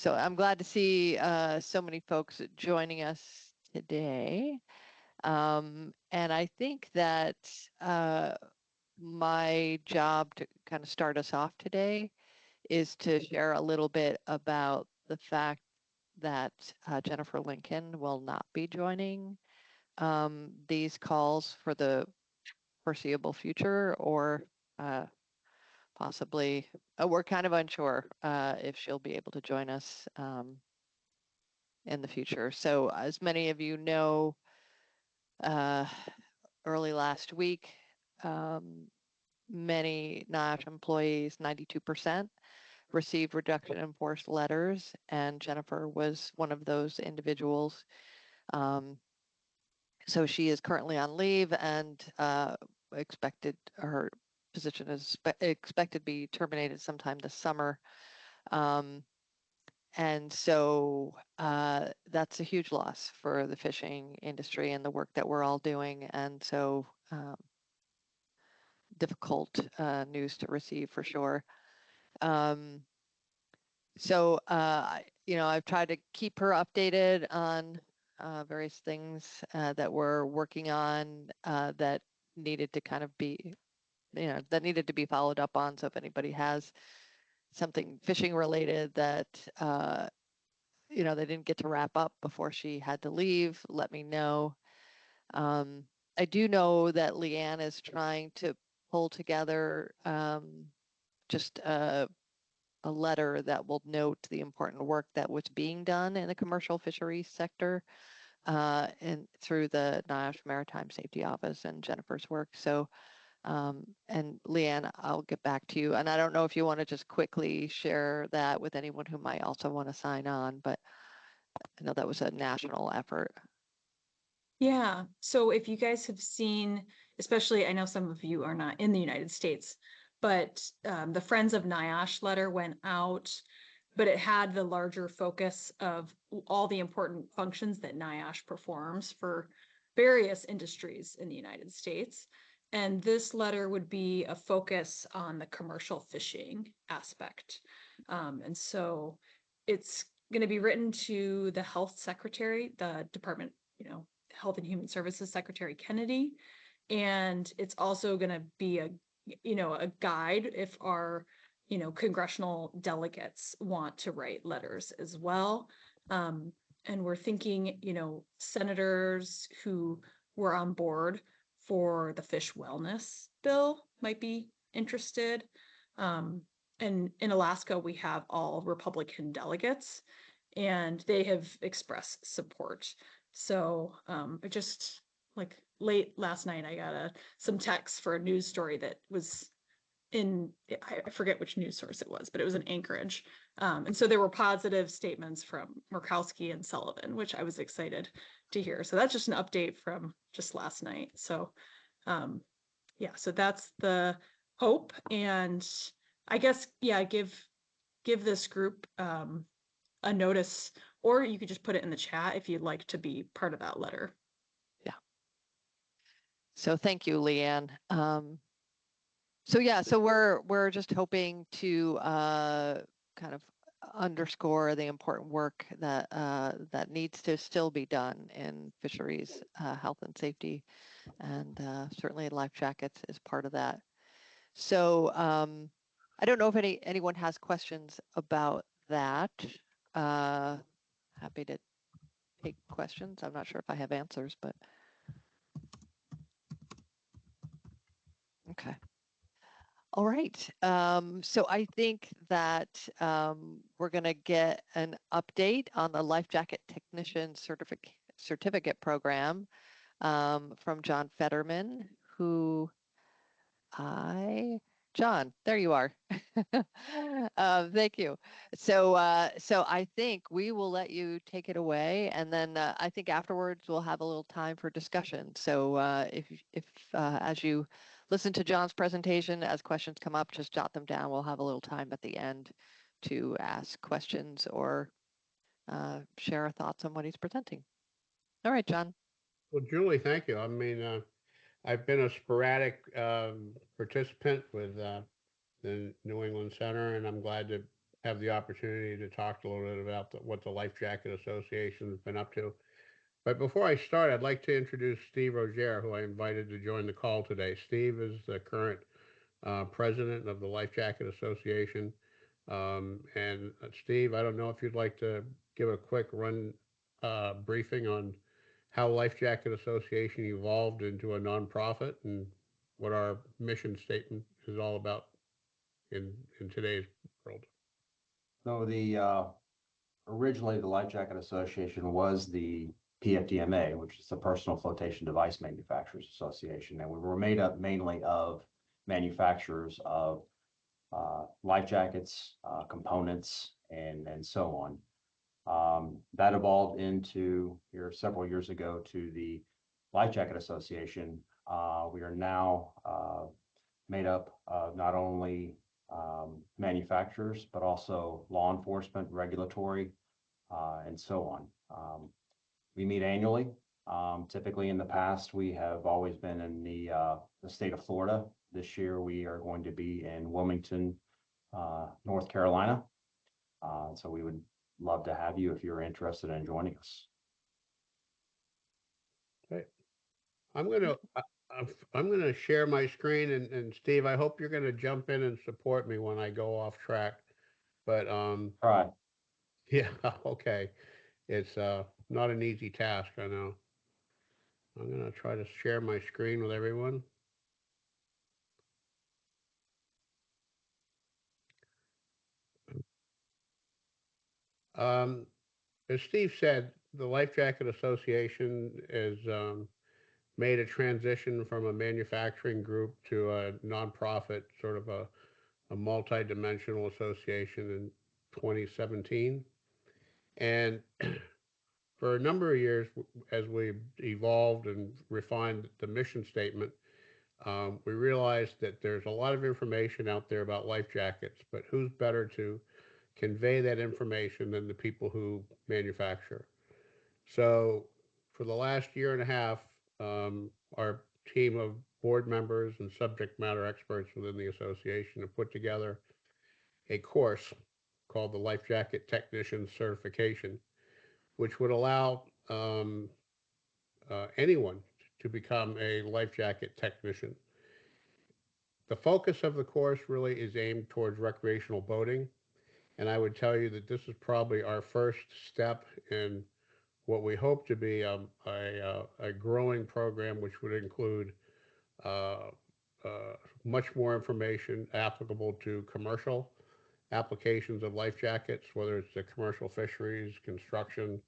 So I'm glad to see so many folks joining us today. And I think that my job to kind of start us off today is to share a little bit about the fact that Jennifer Lincoln will not be joining these calls for the foreseeable future, or possibly, we're kind of unsure if she'll be able to join us in the future. So as many of you know, uh, early last week, many NIOSH employees, 92%, received reduction in force letters, and Jennifer was one of those individuals. So she is currently on leave, and her position is expected to be terminated sometime this summer. And so that's a huge loss for the fishing industry and the work that we're all doing. And so difficult news to receive for sure. So, I've tried to keep her updated on various things that we're working on that needed to kind of be, that needed to be followed up on. So if anybody has something fishing related that, they didn't get to wrap up before she had to leave, let me know. I do know that Leanne is trying to pull together just a letter that will note the important work that was being done in the commercial fisheries sector and through the NIOSH Maritime Safety Office and Jennifer's work. So, and Leanne, I'll get back to you. And I don't know if you want to just quickly share that with anyone who might also want to sign on, but I know that was a national effort. Yeah. So if you guys have seen, especially I know some of you are not in the United States, but the Friends of NIOSH letter went out, but it had the larger focus of all the important functions that NIOSH performs for various industries in the United States. And this letter would be a focus on the commercial fishing aspect. And so it's going to be written to the health secretary, the department, Health and Human Services Secretary Kennedy. And it's also going to be a guide if our, congressional delegates want to write letters as well. And we're thinking, senators who were on board for the fish wellness bill might be interested. And in Alaska, we have all Republican delegates, and they have expressed support. So I just, like, late last night, I got some text for a news story that was I forget which news source it was, but it was in Anchorage. And so there were positive statements from Murkowski and Sullivan, which I was excited to hear. So that's just an update from just last night. So so that's the hope. And I guess, give this group a notice, or you could just put it in the chat if you'd like to be part of that letter. Yeah. So thank you, Leanne. So we're just hoping to kind of underscore the important work that that needs to still be done in fisheries health and safety, and certainly life jackets is part of that. So I don't know if anyone has questions about that. Happy to take questions. I'm not sure if I have answers, but okay. All right. So I think that we're going to get an update on the life jacket technician certificate program from John Fetterman, who John, there you are. Thank you. So I think we will let you take it away, and then I think afterwards we'll have a little time for discussion. So if as you listen to John's presentation, as questions come up, just jot them down. We'll have a little time at the end to ask questions or share our thoughts on what he's presenting. All right, John. Well, Julie, thank you. I mean, I've been a sporadic participant with the New England Center, and I'm glad to have the opportunity to talk a little bit about what the Life Jacket Association has been up to. But before I start, I'd like to introduce Steve Roger, who I invited to join the call today. Steve is the current president of the Life Jacket Association. And Steve, I don't know if you'd like to give a quick briefing on how Life Jacket Association evolved into a nonprofit and what our mission statement is all about in today's world. So originally the Life Jacket Association was the PFDMA, which is the Personal Flotation Device Manufacturers Association, and we were made up mainly of manufacturers of life jackets, components, and so on. That evolved into here several years ago to the Life Jacket Association. We are now made up of not only manufacturers, but also law enforcement, regulatory, and so on. We meet annually. Typically in the past, we have always been in the state of Florida. This year, we are going to be in Wilmington, North Carolina. So we would love to have you if you're interested in joining us. Okay. I'm gonna I'm gonna share my screen, and Steve, I hope you're gonna jump in and support me when I go off track. But All right. yeah, okay. It's not an easy task, I know. I'm gonna try to share my screen with everyone. Um, as Steve said, the Life Jacket Association is made a transition from a manufacturing group to a nonprofit, sort of a multi-dimensional association in 2017. And for a number of years, as we evolved and refined the mission statement, we realized that there's a lot of information out there about life jackets, but who's better to convey that information than the people who manufacture? So, for the last year and a half, our team of board members and subject matter experts within the association have put together a course called the Life Jacket Technician Certification, which would allow anyone to become a life jacket technician. The focus of the course really is aimed towards recreational boating, and I would tell you that this is probably our first step in what we hope to be a growing program, which would include uh, much more information applicable to commercial applications of life jackets, whether it's the commercial fisheries, construction,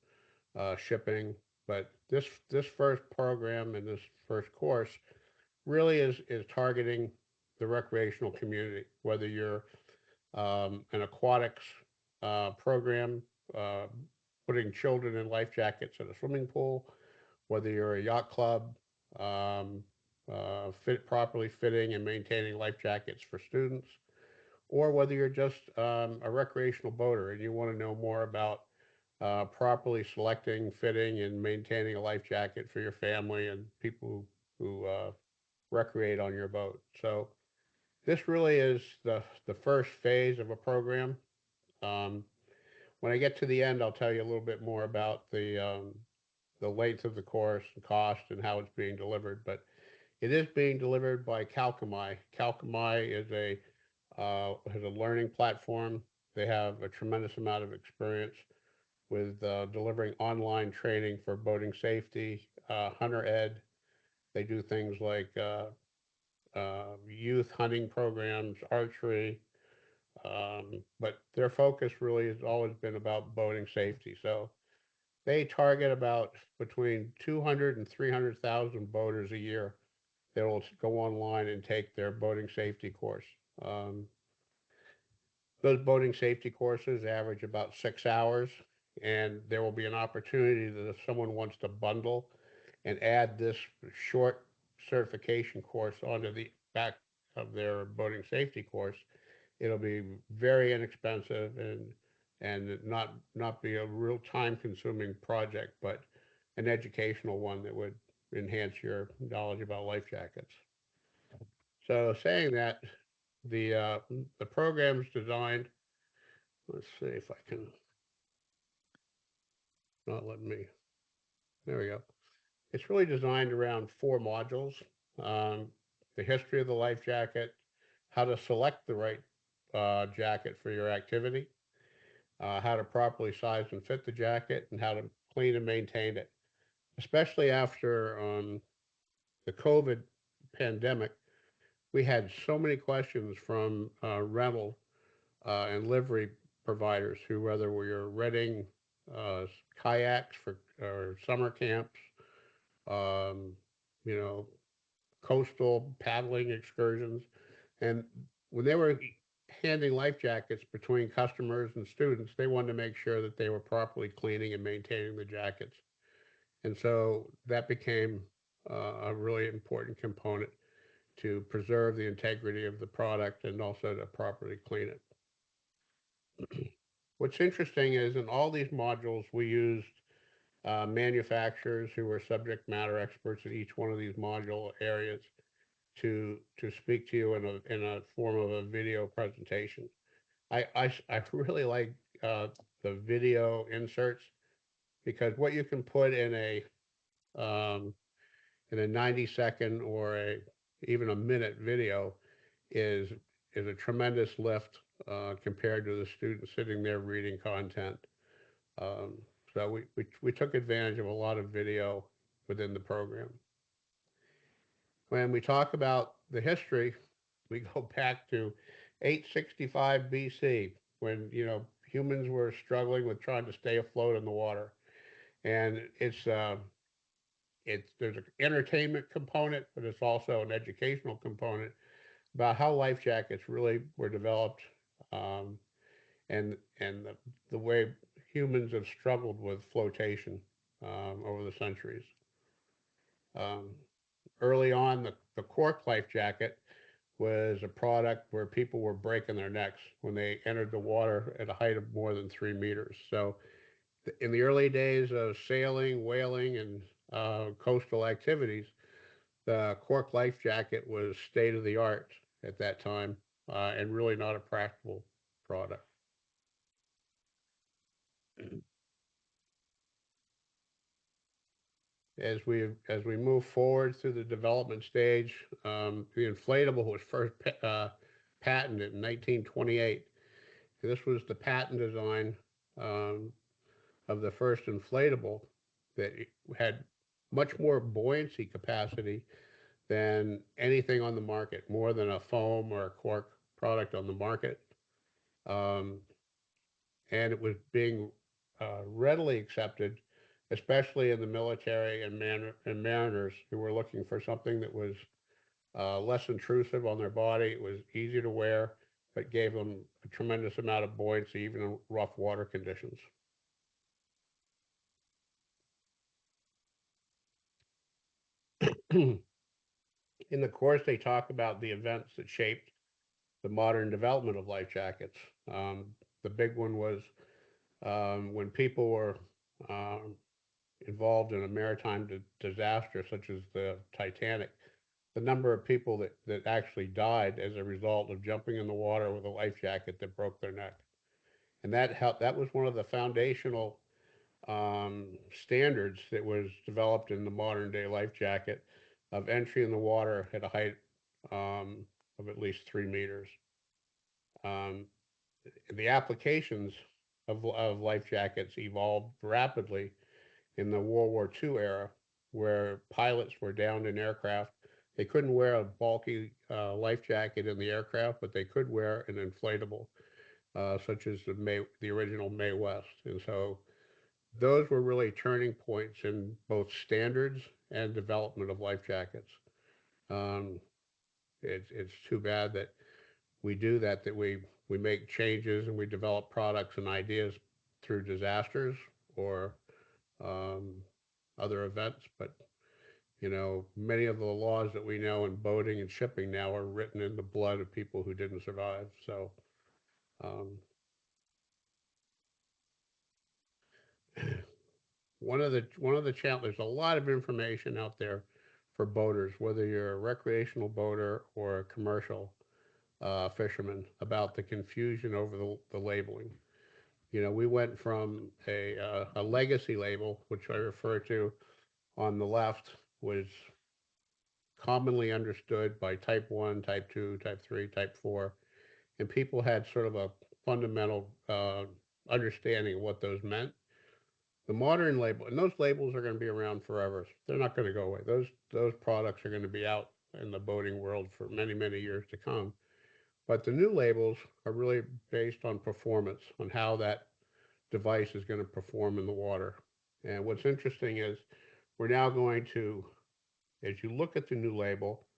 shipping. But this first program and this first course really is targeting the recreational community, whether you're an aquatics program, uh, putting children in life jackets in a swimming pool, whether you're a yacht club, um, properly fitting and maintaining life jackets for students, or whether you're just a recreational boater and you want to know more about properly selecting, fitting, and maintaining a life jacket for your family and people who recreate on your boat. So this really is the first phase of a program. Um, when I get to the end, I'll tell you a little bit more about the length of the course and cost and how it's being delivered. But it is being delivered by Calcami. Calcami has a learning platform. They have a tremendous amount of experience with delivering online training for boating safety, hunter ed. They do things like youth hunting programs, archery, but their focus really has always been about boating safety. So they target about between 200 and 300,000 boaters a year that will go online and take their boating safety course. Um, those boating safety courses average about 6 hours, and there will be an opportunity that if someone wants to bundle and add this short certification course onto the back of their boating safety course, it'll be very inexpensive and not be a real time consuming project, but an educational one that would enhance your knowledge about life jackets. So saying that, the program's designed let's see if I can, not let me, there we go. It's really designed around 4 modules. Um, the history of the life jacket, how to select the right jacket for your activity, how to properly size and fit the jacket, and how to clean and maintain it. Especially after the COVID pandemic, we had so many questions from rental and livery providers who, whether we were renting uh, kayaks for or summer camps, um, you know, coastal paddling excursions, and when they were handing life jackets between customers and students, they wanted to make sure that they were properly cleaning and maintaining the jackets. And so that became a really important component to preserve the integrity of the product and also to properly clean it. What's interesting is in all these modules, we used manufacturers who were subject matter experts in each one of these module areas to speak to you in a form of a video presentation. I really like the video inserts because what you can put um, in a 90-second or even a minute video is is a tremendous lift compared to the student sitting there reading content. Um, so we took advantage of a lot of video within the program. When we talk about the history, we go back to 865 BC when humans were struggling with trying to stay afloat in the water, and it's there's an entertainment component, but it's also an educational component about how life jackets really were developed, um, and the way humans have struggled with flotation over the centuries. Um, Early on, the cork life jacket was a product where people were breaking their necks when they entered the water at a height of more than 3 meters. So, in the early days of sailing, whaling, and coastal activities, the cork life jacket was state of the art at that time and really not a practical product. As we move forward through the development stage, the inflatable was first patented in 1928. This was the patent design um, of the first inflatable that had much more buoyancy capacity than anything on the market, more than a foam or a cork product on the market. Um, and it was being readily accepted, especially in the military and mariners who were looking for something that was less intrusive on their body. It was easy to wear, but gave them a tremendous amount of buoyancy, even in rough water conditions. In the course, they talk about the events that shaped the modern development of life jackets. Um, the big one was when people were um, involved in a maritime disaster such as the Titanic, the number of people that actually died as a result of jumping in the water with a life jacket that broke their neck. And that helped. That was one of the foundational standards that was developed in the modern day life jacket of entry in the water at a height um, of at least 3 meters. Um, the applications of life jackets evolved rapidly in the World War II era, where pilots were downed in aircraft. They couldn't wear a bulky life jacket in the aircraft, but they could wear an inflatable, such as the original Mae West. And so those were really turning points in both standards and development of life jackets. Um, it's too bad that we do that, that we make changes and we develop products and ideas through disasters or um, other events. But, many of the laws that we know in boating and shipping now are written in the blood of people who didn't survive. So um, one of the challenges, there's a lot of information out there for boaters, whether you're a recreational boater or a commercial fisherman, about the confusion over the labeling. We went from a legacy label, which I refer to on the left, was commonly understood by type 1, type 2, type 3, type 4, and people had sort of a fundamental understanding of what those meant. The modern label, and those labels are going to be around forever. They're not going to go away. Those products are going to be out in the boating world for many, many years to come. But the new labels are really based on performance, on how that device is going to perform in the water. And what's interesting is we're now going to, as you look at the new label,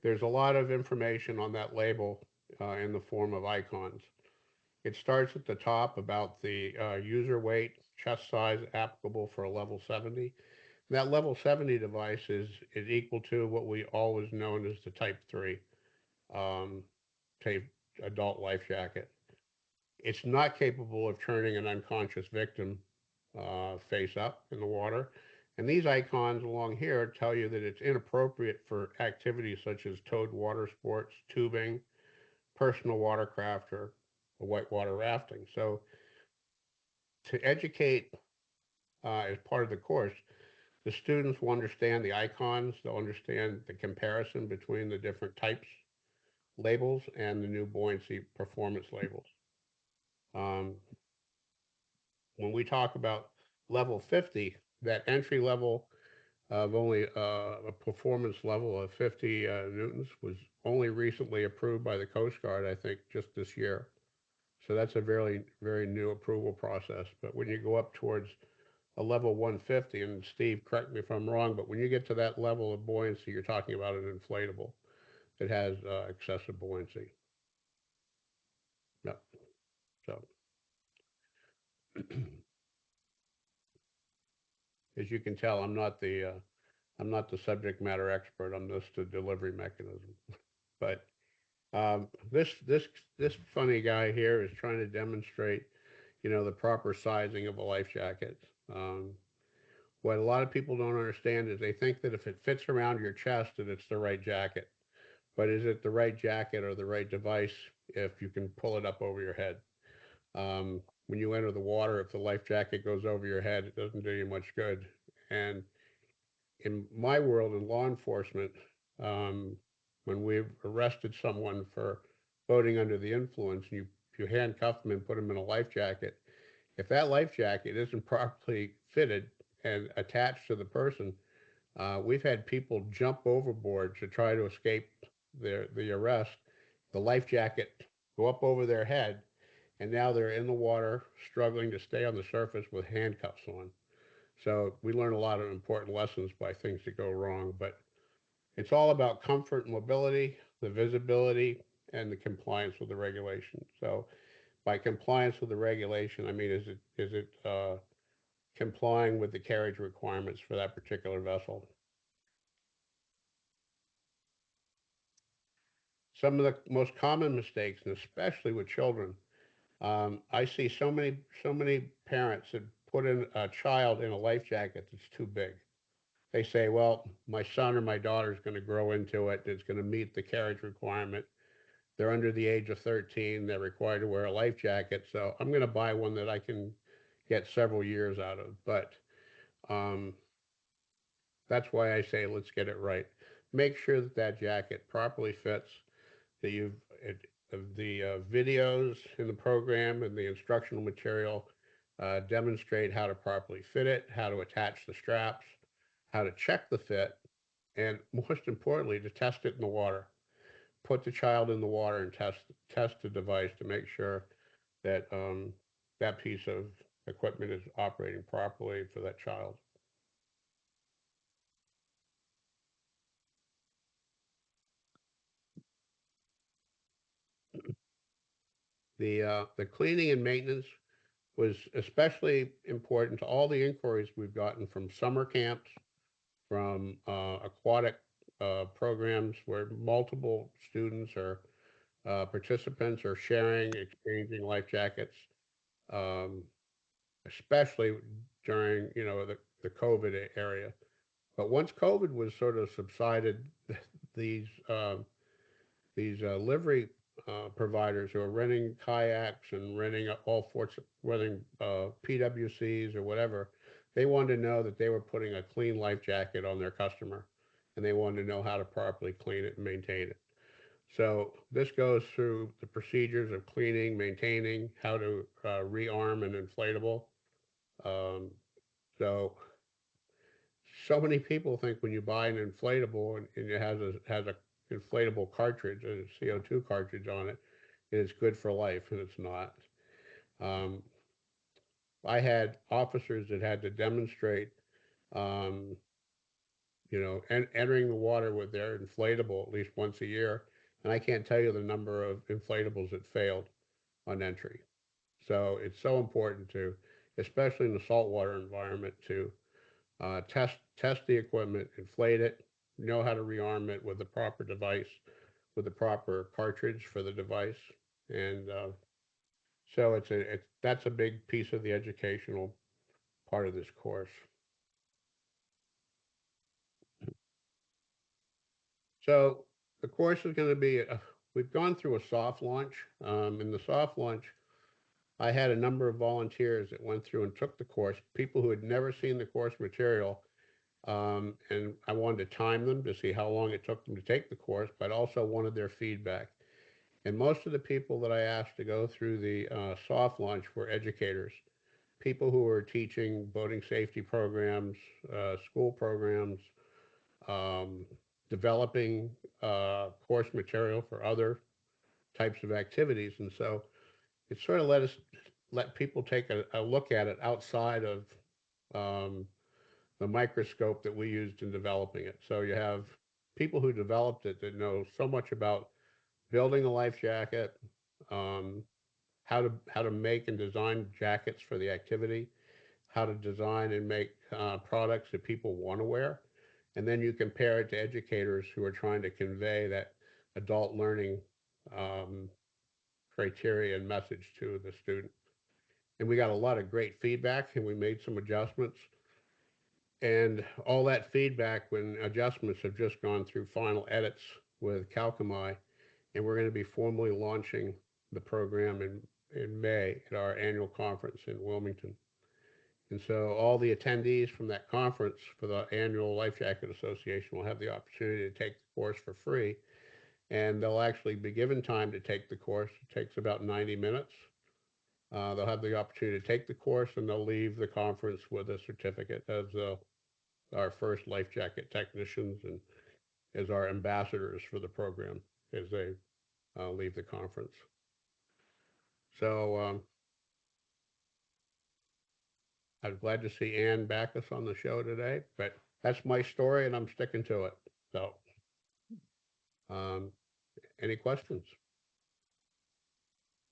there's a lot of information on that label in the form of icons. It starts at the top about the user weight, chest size applicable for a level 70. That level 70 device is equal to what we always known as the type 3 um, tape adult life jacket. It's not capable of turning an unconscious victim face up in the water. And these icons along here tell you that it's inappropriate for activities such as towed water sports, tubing, personal watercraft, or whitewater rafting. So to educate as part of the course, the students will understand the icons, they'll understand the comparison between the different types labels and the new buoyancy performance labels. Um, when we talk about level 50, that entry level of only a performance level of 50 newtons was only recently approved by the Coast Guard, I think, just this year. So that's a very, very new approval process. But when you go up towards a level 150, and Steve, correct me if I'm wrong, but when you get to that level of buoyancy, you're talking about an inflatable that has excessive buoyancy. Yep. So as you can tell, I'm not the subject matter expert. I'm just a delivery mechanism. But this funny guy here is trying to demonstrate, the proper sizing of a life jacket. Um, what a lot of people don't understand is they think that if it fits around your chest, that it's the right jacket. But is it the right jacket or the right device if you can pull it up over your head? When you enter the water, if the life jacket goes over your head, it doesn't do you much good. And in my world in law enforcement, um, when we've arrested someone for boating under the influence, and you handcuff them and put them in a life jacket, if that life jacket isn't properly fitted and attached to the person, we've had people jump overboard to try to escape the arrest. The life jacket go up over their head, and now they're in the water struggling to stay on the surface with handcuffs on. So we learn a lot of important lessons by things that go wrong, but it's all about comfort and mobility, the visibility, and the compliance with the regulation. So by compliance with the regulation, I mean, is it complying with the carriage requirements for that particular vessel? Some of the most common mistakes, and especially with children, I see so many parents that put in a child in a life jacket that's too big. They say, well, my son or my daughter is going to grow into it. It's going to meet the carriage requirement. They're under the age of 13. They're required to wear a life jacket. So I'm going to buy one that I can get several years out of. But um, that's why I say let's get it right. Make sure that that jacket properly fits, that the videos in the program and the instructional material demonstrate how to properly fit it, how to attach the straps, how to check the fit, and most importantly, to test it in the water. Put the child in the water and test the device to make sure that that piece of equipment is operating properly for that child. The cleaning and maintenance was especially important to all the inquiries we've gotten from summer camps, from aquatic programs where multiple students or participants are sharing, exchanging life jackets, um, especially during the COVID area. But once COVID was sort of subsided, these livery providers who are renting kayaks and renting all sorts of renting PWCs or whatever. They wanted to know that they were putting a clean life jacket on their customer, and they wanted to know how to properly clean it and maintain it. So this goes through the procedures of cleaning, maintaining, how to rearm an inflatable. Um, so many people think when you buy an inflatable and it has a inflatable cartridge, a CO2 cartridge on it, it's good for life, and it's not. Um, I had officers that had to demonstrate, um, entering the water with their inflatable at least once a year, and I can't tell you the number of inflatables that failed on entry. So it's so important to, especially in the saltwater environment, to test the equipment, inflate it, know how to rearm it with the proper device, with the proper cartridge for the device, and so that's a big piece of the educational part of this course. So the course is going to be, we've gone through a soft launch. In the soft launch, I had a number of volunteers that went through and took the course, people who had never seen the course material. And I wanted to time them to see how long it took them to take the course, but also wanted their feedback. And most of the people that I asked to go through the soft launch were educators, people who were teaching boating safety programs, school programs, um, developing course material for other types of activities. And so it sort of let people take a look at it outside of um, the microscope that we used in developing it. So you have people who developed it that know so much about building a life jacket, um, how to make and design jackets for the activity, how to design and make products that people want to wear. And then you compare it to educators who are trying to convey that adult learning um, criteria and message to the student. And we got a lot of great feedback, and we made some adjustments. And all that feedback, when adjustments have just gone through final edits with Calcami, and we're going to be formally launching the program in May at our annual conference in Wilmington. And so all the attendees from that conference for the annual Life Jacket Association will have the opportunity to take the course for free. And they'll actually be given time to take the course. It takes about 90 minutes. They'll have the opportunity to take the course, and they'll leave the conference with a certificate as our first life jacket technicians and as our ambassadors for the program as they leave the conference. So I'm glad to see Ann back us on the show today, but that's my story and I'm sticking to it. So um, any questions?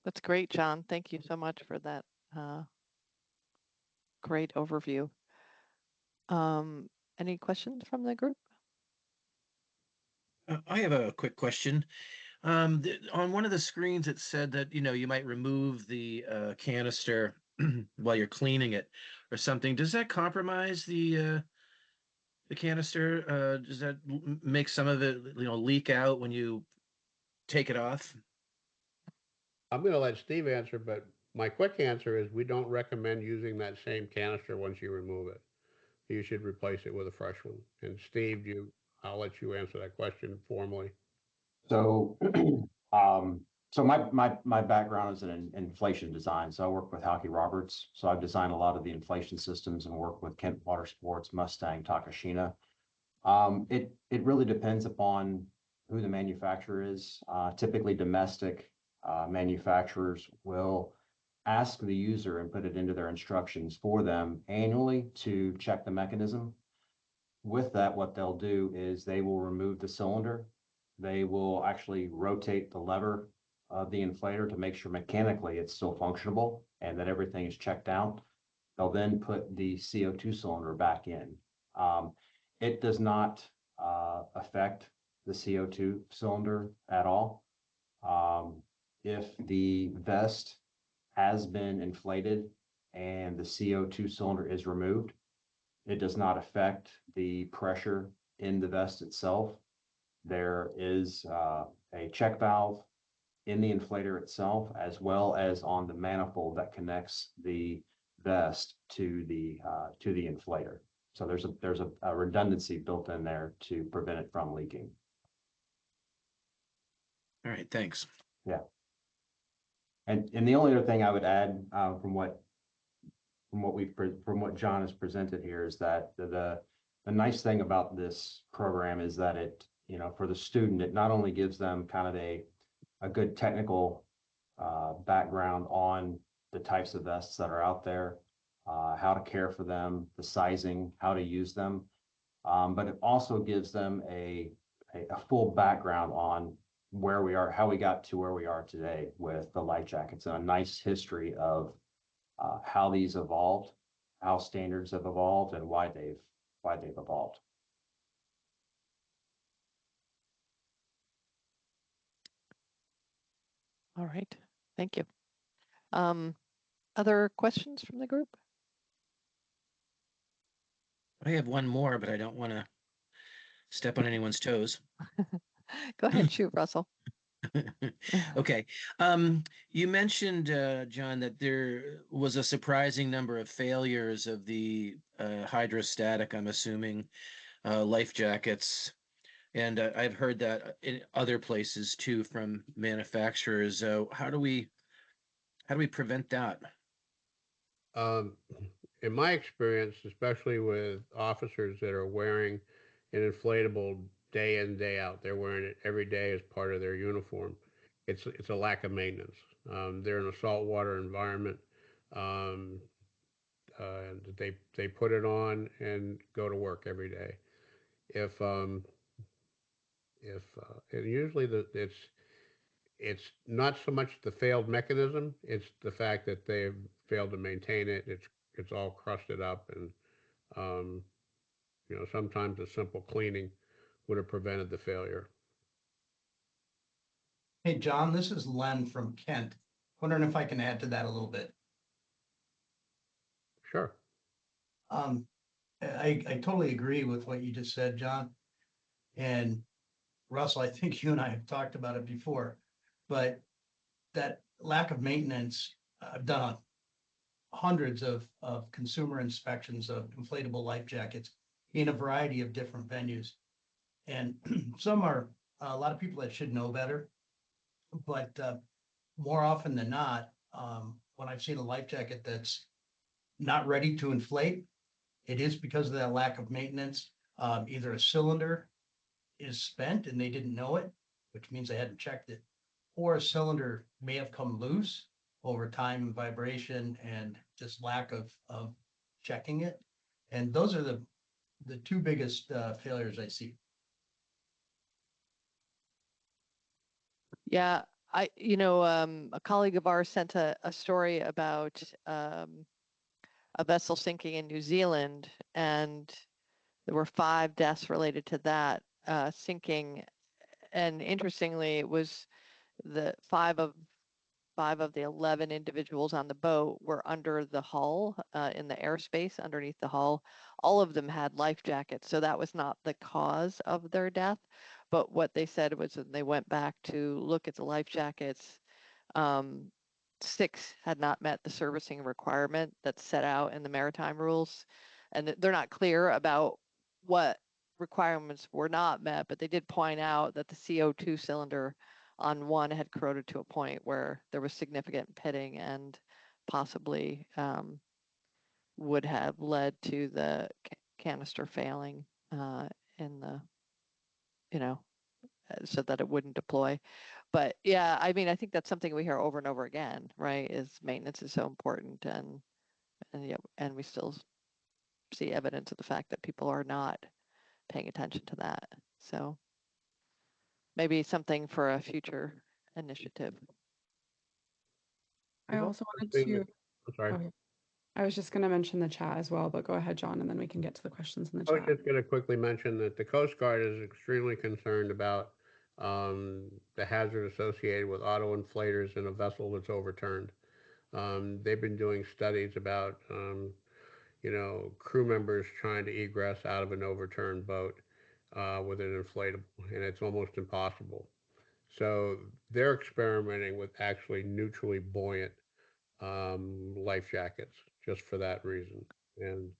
That's great, John. Thank you so much for that uh, great overview. Um, any questions from the group? I have a quick question. On one of the screens, it said that, you might remove the canister while you're cleaning it or something. Does that compromise the canister? Does that make some of it, leak out when you take it off? I'm going to let Steve answer, but my quick answer is we don't recommend using that same canister once you remove it. You should replace it with a fresh one. And Steve, I'll let you answer that question formally. So, so my background is in inflation design. So I work with Halkie Roberts. So I've designed a lot of the inflation systems and work with Kent Water Sports, Mustang, Takashina. It really depends upon who the manufacturer is. Typically, domestic manufacturers will ask the user and put it into their instructions for them annually to check the mechanism. With that, what they'll do is they will remove the cylinder. They will actually rotate the lever of the inflator to make sure mechanically it's still functionable and that everything is checked out. They'll then put the CO2 cylinder back in. It does not affect the CO2 cylinder at all. If the vest has been inflated and the CO2 cylinder is removed, it does not affect the pressure in the vest itself. There is a check valve in the inflator itself, as well as on the manifold that connects the vest to the inflator. So there's a redundancy built in there to prevent it from leaking. All right, thanks. Yeah. And the only other thing I would add from what John has presented here is that the nice thing about this program is that it, you know, for the student, it not only gives them kind of a good technical background on the types of vests that are out there, how to care for them, the sizing, how to use them, but it also gives them a full background on where we are, how we got to where we are today with the life jackets, and a nice history of how these evolved, how standards have evolved, and why they've evolved. All right, thank you. Other questions from the group? I have one more, but I don't want to step on anyone's toes. Go ahead, shoot, Russell. Okay. You mentioned, John, that there was a surprising number of failures of the hydrostatic, I'm assuming, life jackets. And I've heard that in other places too from manufacturers. How do we prevent that? In my experience, especially with officers that are wearing an inflatable day in, day out, they're wearing it every day as part of their uniform. It's a lack of maintenance. They're in a saltwater environment. Um, they put it on and go to work every day. If and usually it's not so much the failed mechanism, it's the fact that they've failed to maintain it. It's all crusted up, and um, you know, sometimes a simple cleaning would have prevented the failure. Hey, John, this is Len from Kent. Wondering if I can add to that a little bit. Sure. Um, I totally agree with what you just said, John. And Russell, I think you and I have talked about it before, but that lack of maintenance, I've done hundreds of consumer inspections of inflatable life jackets in a variety of different venues. And some are a lot of people that should know better, but more often than not, when I've seen a life jacket that's not ready to inflate, it is because of that lack of maintenance. Either a cylinder is spent and they didn't know it, which means they hadn't checked it, or a cylinder may have come loose over time and vibration and just lack of checking it. And those are the two biggest failures I see. Yeah, a colleague of ours sent a story about a vessel sinking in New Zealand, and there were 5 deaths related to that sinking. And interestingly, it was the 5 of the 11 individuals on the boat were under the hull, in the airspace underneath the hull. All of them had life jackets, so that was not the cause of their death. But what they said was when they went back to look at the life jackets, um, 6 had not met the servicing requirement that's set out in the maritime rules. And they're not clear about what requirements were not met, but they did point out that the CO2 cylinder on one had corroded to a point where there was significant pitting and possibly would have led to the canister failing in the, so that it wouldn't deploy. But yeah, I mean, I think that's something we hear over and over again, right? Is maintenance is so important, and we still see evidence of the fact that people are not paying attention to that. So maybe something for a future initiative. I also wanted to, I'm sorry. okay. I was just going to mention the chat as well, but go ahead, John, and then we can get to the questions in the I was chat. just going to quickly mention that the Coast Guard is extremely concerned about the hazard associated with auto inflators in a vessel that's overturned. They've been doing studies about, crew members trying to egress out of an overturned boat with an inflatable, and it's almost impossible. So they're experimenting with actually neutrally buoyant life jackets just for that reason. And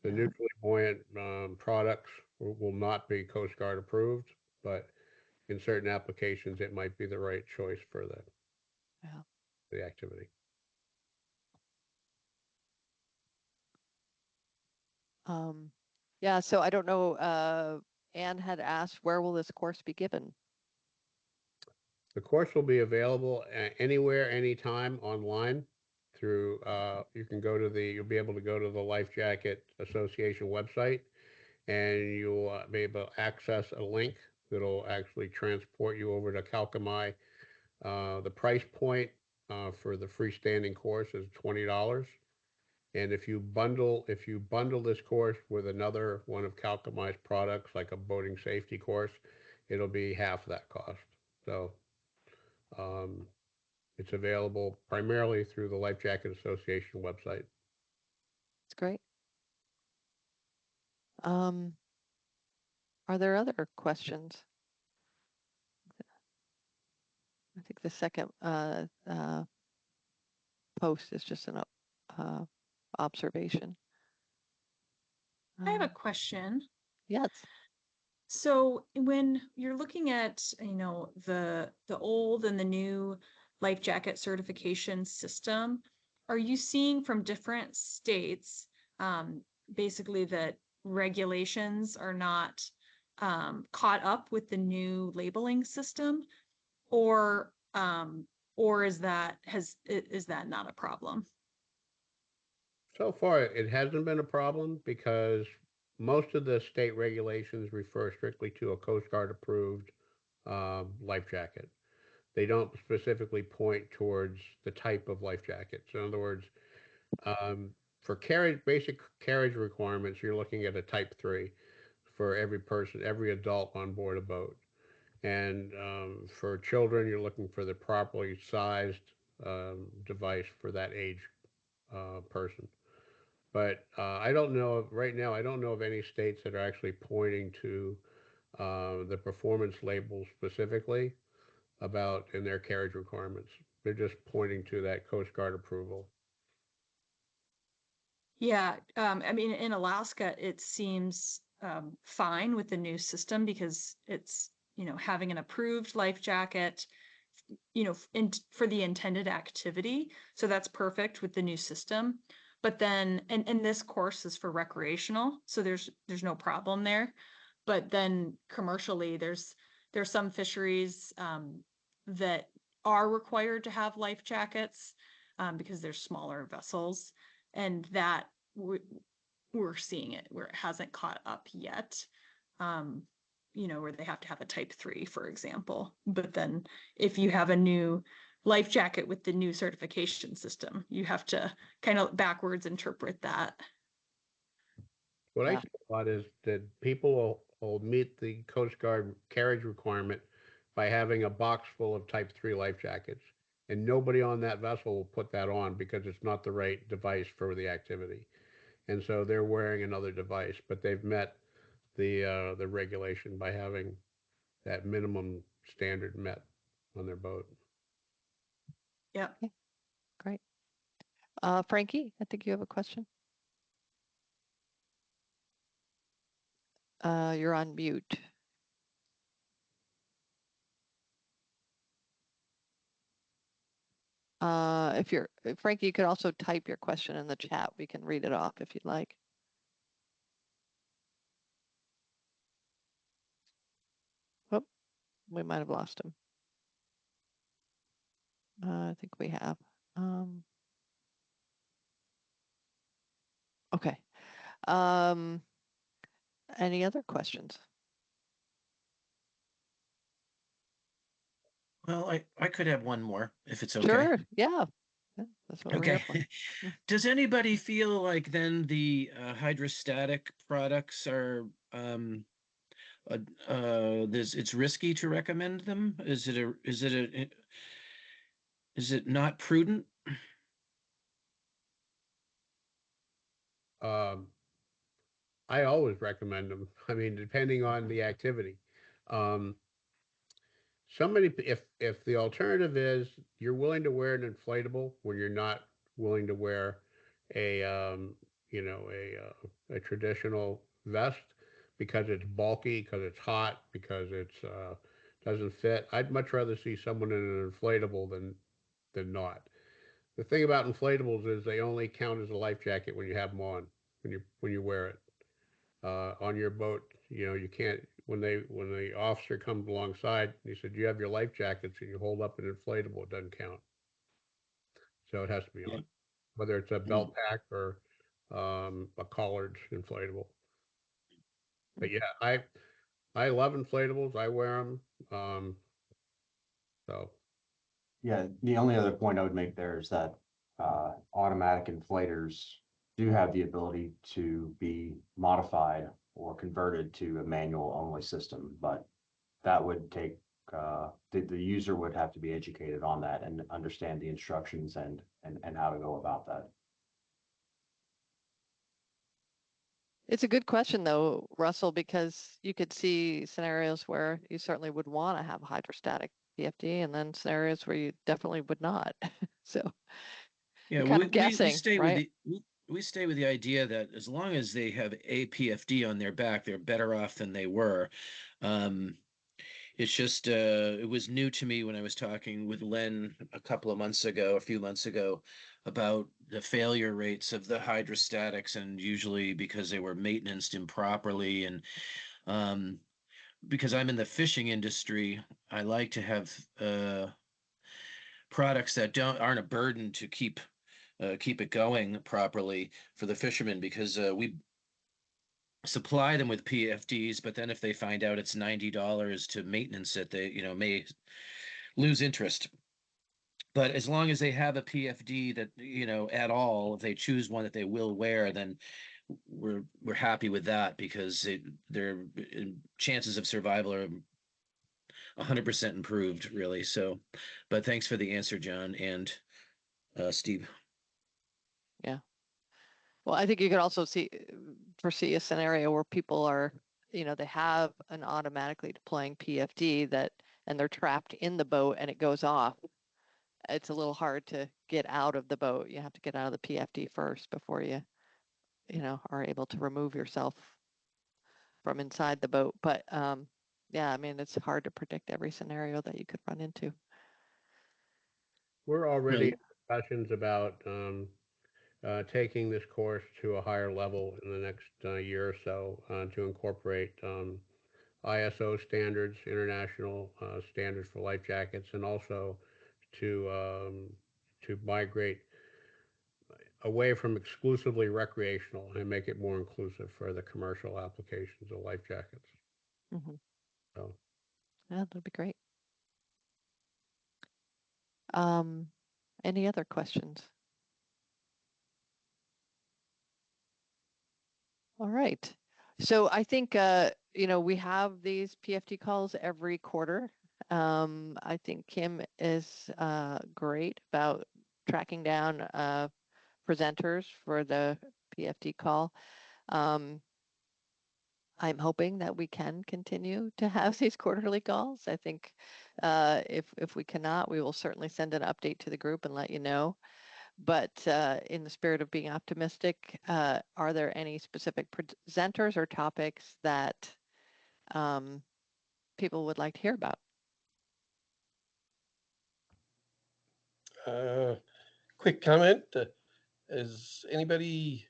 the Yeah. neutrally buoyant products will not be Coast Guard approved, but in certain applications, it might be the right choice for Yeah. the activity. Yeah, so I don't know, Anne had asked, where will this course be given? The course will be available anywhere, anytime online through, you can go to you'll be able to go to the Life Jacket Association website, and you'll be able to access a link that'll actually transport you over to Calcami. The price point for the freestanding course is $20. And if you bundle this course with another one of Calcami's products, like a boating safety course, it'll be half that cost. So um, it's available primarily through the Life Jacket Association website. It's great. Are there other questions? I think the second post is just an observation. I have a question. Yes. So when you're looking at, the old and the new life jacket certification system, are you seeing from different states, basically that regulations are not caught up with the new labeling system? Or is that not a problem? So far, it hasn't been a problem because most of the state regulations refer strictly to a Coast Guard approved life jacket. They don't specifically point towards the type of life jacket. So in other words, for basic carriage requirements, you're looking at a type 3 for every person, every adult on board a boat. And for children, you're looking for the properly sized device for that age person. But I don't know right now. I don't know of any states that are actually pointing to the performance labels specifically about in their carriage requirements. They're just pointing to that Coast Guard approval. Yeah, I mean, in Alaska, it seems fine with the new system because it's, having an approved life jacket, for the intended activity. So that's perfect with the new system. But then, and this course is for recreational, so there's no problem there. But then commercially, there's some fisheries that are required to have life jackets because they're smaller vessels, and that we're seeing it where it hasn't caught up yet. Where they have to have a type 3, for example. But then if you have a new life jacket with the new certification system, you have to kind of backwards interpret that. What I Yeah. see a lot is that people will meet the Coast Guard carriage requirement by having a box full of Type 3 life jackets, and nobody on that vessel will put that on because it's not the right device for the activity. And so they're wearing another device, but they've met the regulation by having that minimum standard met on their boat. Yeah. Okay, great. Frankie, I think you have a question. You're on mute. Frankie, you could also type your question in the chat. We can read it off if you'd like. Whoop, we might have lost him. I think we have. Okay. Any other questions? Well, I could have one more if it's okay. Sure. Yeah. That's what we're here Okay. for. Does anybody feel like then the hydrostatic products are it's risky to recommend them? Is it not prudent? Um, I always recommend them. I mean, depending on the activity. Um, somebody, if the alternative is you're willing to wear an inflatable when you're not willing to wear a you know a traditional vest because it's bulky, because it's hot, because it's doesn't fit, I'd much rather see someone in an inflatable than not. The thing about inflatables is they only count as a life jacket when you have them on, when you wear it on your boat. You know, you can't when the officer comes alongside. He said, "You have your life jackets," and you hold up an inflatable. It doesn't count, so it has to be Yeah. on, whether it's a Mm. belt pack or a collared inflatable. But yeah, I love inflatables. I wear them. So Yeah, the only other point I would make there is that automatic inflators do have the ability to be modified or converted to a manual only system, but that would take the user would have to be educated on that and understand the instructions and how to go about that. It's a good question though, Russell, because you could see scenarios where you certainly would want to have a hydrostatic PFD and then scenarios where you definitely would not. So Yeah, you're kind we, of we, we guessing, stay with right? we stay with the idea that as long as they have a PFD on their back, they're better off than they were. Um, it's just it was new to me when I was talking with Len a few months ago, about the failure rates of the hydrostatics, and usually because they were maintained improperly. And um, because I'm in the fishing industry, I like to have products that aren't a burden to keep it going properly for the fishermen, because we supply them with PFDs, but then if they find out it's $90 to maintenance it, they may lose interest. But as long as they have a PFD that at all, if they choose one that they will wear, then we're happy with that, because their chances of survival are 100% improved, really. So, but thanks for the answer, John and Steve. Yeah. Well, I think you could also foresee a scenario where people are, they have an automatically deploying PFD and they're trapped in the boat and it goes off. It's a little hard to get out of the boat. You have to get out of the PFD first before you are able to remove yourself from inside the boat. But yeah, I mean, it's hard to predict every scenario that you could run into. we're already Well, in discussions about taking this course to a higher level in the next year or so to incorporate ISO standards, international standards for life jackets, and also to migrate away from exclusively recreational and make it more inclusive for the commercial applications of life jackets. Hmm. So Yeah, that'd be great. Um, any other questions? All right. So I think, we have these PFD calls every quarter. I think Kim is great about tracking down presenters for the PFD call. Um, I'm hoping that we can continue to have these quarterly calls. I think if we cannot, we will certainly send an update to the group and let you know. But in the spirit of being optimistic, are there any specific presenters or topics that um, people would like to hear about? Quick comment. Has anybody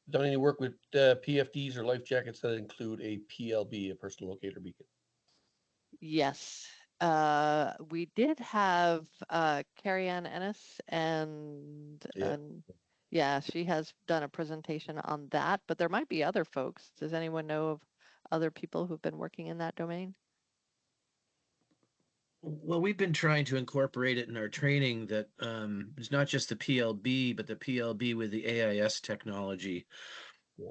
done any work with PFDs or life jackets that include a PLB, a personal locator beacon? Yes. We did have Carrie Ann Ennis Yeah. and yeah, she has done a presentation on that, but there might be other folks. Does anyone know of other people who've been working in that domain? Well, we've been trying to incorporate it in our training, that it's not just the PLB, but the PLB with the AIS technology,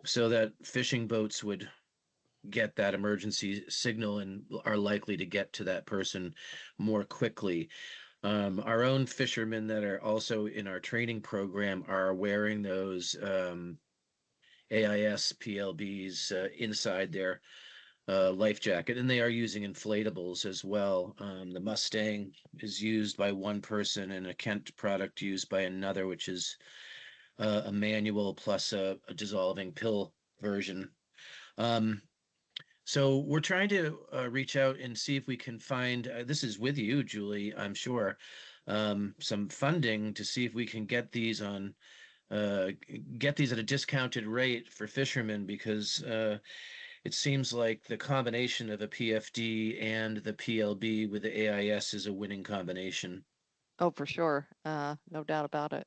so that fishing boats would get that emergency signal and are likely to get to that person more quickly. Our own fishermen that are also in our training program are wearing those AIS PLBs inside their life jacket, and they are using inflatables as well. The Mustang is used by one person, and a Kent product used by another, which is a manual plus a dissolving pill version. So we're trying to reach out and see if we can find, this is with you, Julie, I'm sure, some funding to see if we can get these on, get these at a discounted rate for fishermen, because it seems like the combination of a PFD and the PLB with the AIS is a winning combination. Oh, for sure. No doubt about it.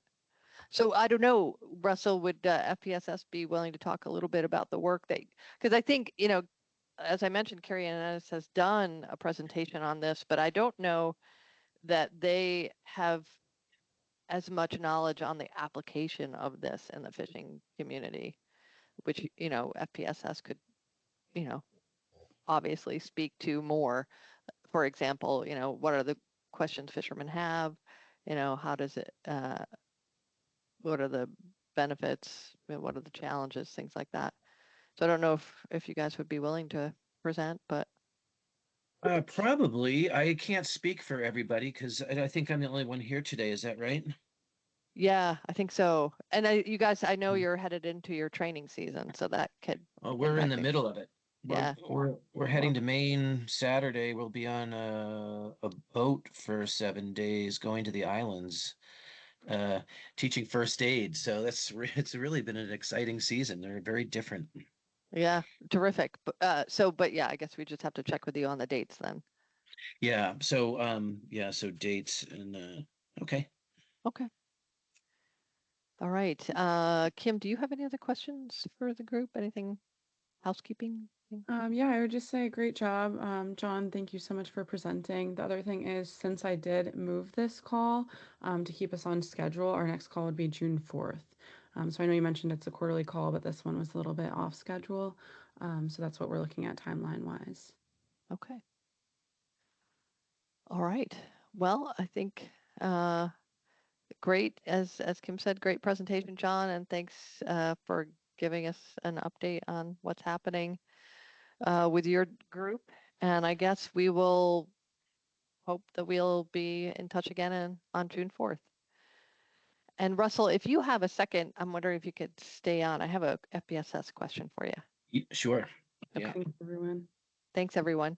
So I don't know, Russell, would FPSS be willing to talk a little bit about the work that, because I think, as I mentioned, Carrie Ann Ennis has done a presentation on this, but I don't know that they have as much knowledge on the application of this in the fishing community, which, FPSS could, you know, obviously speak to more. For example, what are the questions fishermen have? How does it, what are the benefits? What are the challenges? Things like that. So I don't know if you guys would be willing to present, but Probably. I can't speak for everybody because I think I'm the only one here today. Is that right? yeah, I think so. And you guys, I know you're headed into your training season, so that could Oh, we're in impact the things. middle of it. Yeah. We're heading to Maine Saturday. We'll be on a boat for 7 days, going to the islands, uh, teaching first aid. So it's really been an exciting season. They're very different. Yeah, terrific. But yeah, I guess we just have to check with you on the dates then. Yeah. So dates and okay. Okay. All right. Kim, do you have any other questions for the group? Anything housekeeping? Yeah, I would just say great job. John, thank you so much for presenting. The other thing is, since I did move this call to keep us on schedule, our next call would be June 4th. So I know you mentioned it's a quarterly call, but this one was a little bit off schedule. So that's what we're looking at timeline wise. Okay. All right. Well, I think great, as Kim said, great presentation, John, and thanks for giving us an update on what's happening with your group. And I guess we will hope that we'll be in touch again on June 4th. And Russell, if you have a second, I'm wondering if you could stay on. I have a FPSS question for you. Sure. Yeah. Thanks, everyone. Thanks, everyone.